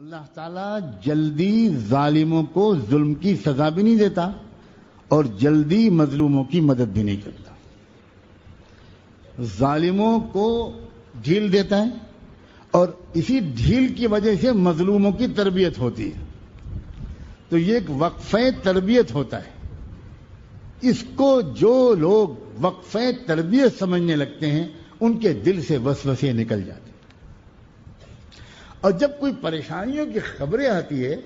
اللہ تعالیٰ جلدی ظالموں کو ظلم کی سزا بھی نہیں دیتا اور جلدی مظلوموں کی مدد بھی نہیں کرتا. ظالموں کو ڈھیل دیتا ہے اور اسی ڈھیل کی وجہ سے مظلوموں کی تربیت ہوتی ہے. تو یہ ایک وقفہ تربیت ہوتا ہے. اس کو جو لوگ وقفہ تربیت سمجھنے لگتے ہیں ان کے دل سے وسوسے نکل جاتے ہیں. اور جب کوئی پریشانیوں کی خبریں آتی ہے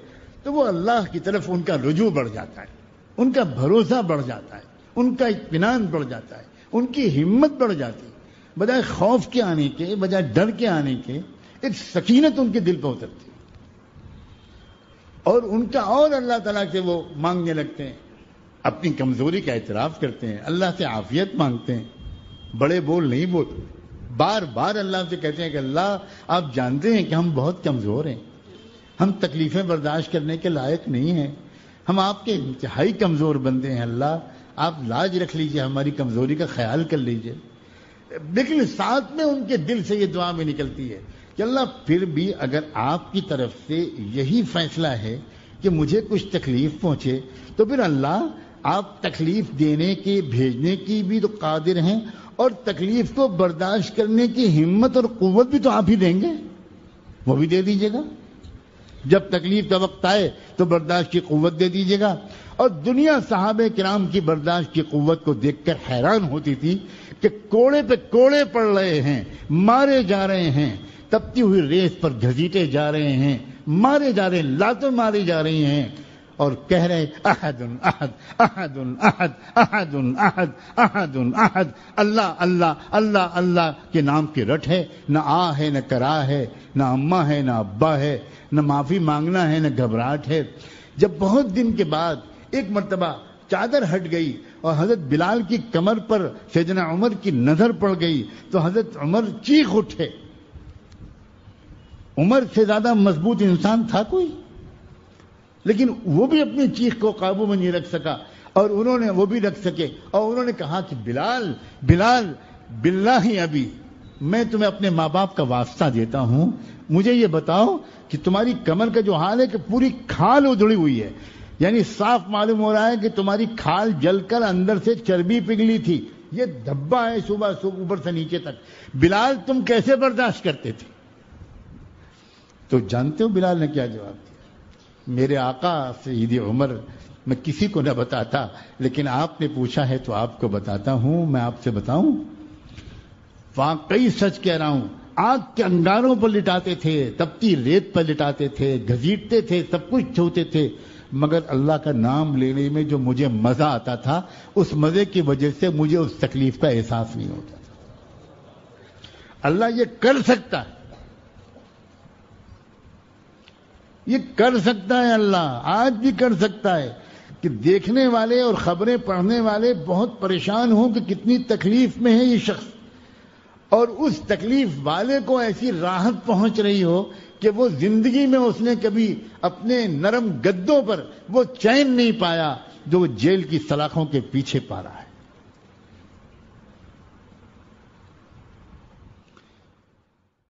تو وہ اللہ کی طرف ان کا رجوع بڑھ جاتا ہے, ان کا بھروسہ بڑھ جاتا ہے, ان کا اطمینان بڑھ جاتا ہے, ان کی ہمت بڑھ جاتی ہے. بجائے خوف کے آنے کے, بجائے ڈر کے آنے کے, ایک سکینت ان کے دل پہ اترتی ہے اور ان کا اور اللہ تعالیٰ سے وہ مانگنے لگتے ہیں, اپنی کمزوری کا اعتراف کرتے ہیں, اللہ سے عافیت مانگتے ہیں, بڑے بول نہیں بولتے, بار بار اللہ سے کہتے ہیں کہ اللہ آپ جانتے ہیں کہ ہم بہت کمزور ہیں, ہم تکلیفیں برداشت کرنے کے لائق نہیں ہیں, ہم آپ کے انتہائی کمزور بندے ہیں, اللہ آپ لاج رکھ لیجئے, ہماری کمزوری کا خیال کر لیجئے. لیکن ساتھ میں ان کے دل سے یہ دعا بھی نکلتی ہے کہ اللہ پھر بھی اگر آپ کی طرف سے یہی فیصلہ ہے کہ مجھے کچھ تکلیف پہنچے تو پھر اللہ آپ تکلیف دینے کی, بھیجنے کی بھی تو قادر ہیں اور تکلیف کو برداشت کرنے کی ہمت اور قوت بھی تو آپ ہی دیں گے, وہ بھی دے دیجیے گا. جب تکلیف کا وقت آئے تو برداشت کی قوت دے دیجیے گا. اور دنیا صحابہ کرام کی برداشت کی قوت کو دیکھ کر حیران ہوتی تھی کہ کوڑے پہ کوڑے پڑ رہے ہیں, مارے جا رہے ہیں, تپتی ہوئی ریت پر گھسیٹے جا رہے ہیں, مارے جا رہے ہیں, لاتیں ماری جا رہی ہیں اور کہہ رہے احد احد احد احد احد احد احد احد, اللہ اللہ اللہ اللہ کے نام کی رٹ ہے, نہ آ ہے نہ کرا ہے, نہ اماں ہے نہ ابا ہے, نہ معافی مانگنا ہے نہ گھبراہٹ ہے. جب بہت دن کے بعد ایک مرتبہ چادر ہٹ گئی اور حضرت بلال کی کمر پر سیدنا عمر کی نظر پڑ گئی تو حضرت عمر چیخ اٹھے. عمر سے زیادہ مضبوط انسان تھا کوئی, لیکن وہ بھی اپنی چیخ کو قابو میں نہیں رکھ سکا اور انہوں نے وہ بھی رکھ سکے اور انہوں نے کہا کہ بلال بلال باللہ ابھی میں تمہیں اپنے ماں باپ کا واسطہ دیتا ہوں, مجھے یہ بتاؤ کہ تمہاری کمر کا جو حال ہے کہ پوری کھال ادھڑی ہوئی ہے, یعنی صاف معلوم ہو رہا ہے کہ تمہاری کھال جل کر اندر سے چربی پگھلی تھی, یہ دھبا ہے صبح صبح اوپر سے نیچے تک. بلال تم کیسے برداشت کرتے تھے؟ تو جانتے ہو بلال نے کیا جواب دیا؟ میرے آقا سید عمر میں کسی کو نہ بتاتا, لیکن آپ نے پوچھا ہے تو آپ کو بتاتا ہوں. میں آپ سے بتاؤں, واقعی سچ کہہ رہا ہوں, آگ کے انگاروں پر لٹاتے تھے, تپتی ریت پر لٹاتے تھے, گھسیٹتے تھے, سب کچھ چھوتے تھے, مگر اللہ کا نام لینے میں جو مجھے مزہ آتا تھا اس مزے کی وجہ سے مجھے اس تکلیف کا احساس نہیں ہوتا تھا. اللہ یہ کر سکتا ہے, یہ کر سکتا ہے, اللہ آج بھی کر سکتا ہے کہ دیکھنے والے اور خبریں پڑھنے والے بہت پریشان ہوں کہ کتنی تکلیف میں ہے یہ شخص, اور اس تکلیف والے کو ایسی راحت پہنچ رہی ہو کہ وہ زندگی میں اس نے کبھی اپنے نرم گدوں پر وہ چین نہیں پایا جو وہ جیل کی سلاخوں کے پیچھے پا رہا ہے.